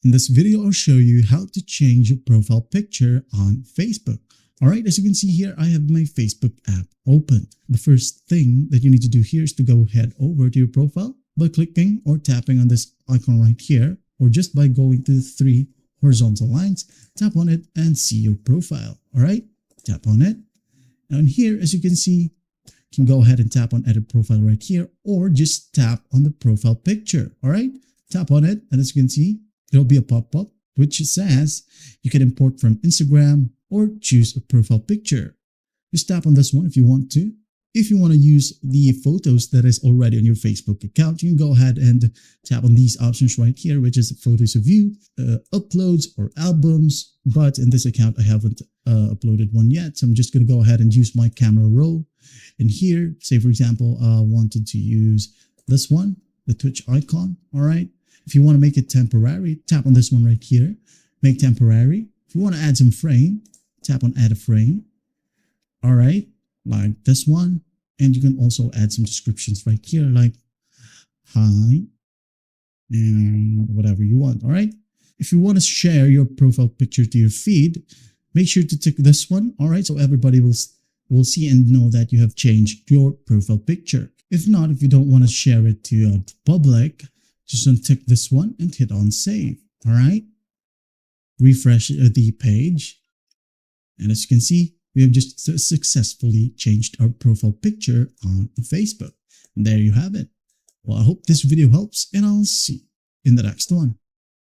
In this video, I'll show you how to change your profile picture on Facebook. Alright, as you can see here, I have my Facebook app open. The first thing that you need to do here is to go head over to your profile by clicking or tapping on this icon right here, or just by going to the three horizontal lines, tap on it and see your profile. Alright, tap on it. And here, as you can see, you can go ahead and tap on edit profile right here, or just tap on the profile picture. Alright, tap on it, and as you can see, there'll be a pop-up which says you can import from Instagram or choose a profile picture. Just tap on this one if you want to. If you want to use the photos that is already on your Facebook account, you can go ahead and tap on these options right here, which is photos of you, uploads or albums. But in this account, I haven't uploaded one yet. So I'm just going to go ahead and use my camera roll. And here, say for example, I wanted to use this one, the Twitch icon. All right. If you want to make it temporary, tap on this one right here, make temporary. If you want to add some frame, tap on add a frame. All right, like this one. And you can also add some descriptions right here, like hi and whatever you want. All right. If you want to share your profile picture to your feed, make sure to tick this one. All right. So everybody will see and know that you have changed your profile picture. If not, if you don't want to share it to the public, just untick this one and hit on save. All right. Refresh the page. And as you can see, we have just successfully changed our profile picture on Facebook. And there you have it. Well, I hope this video helps, and I'll see you in the next one.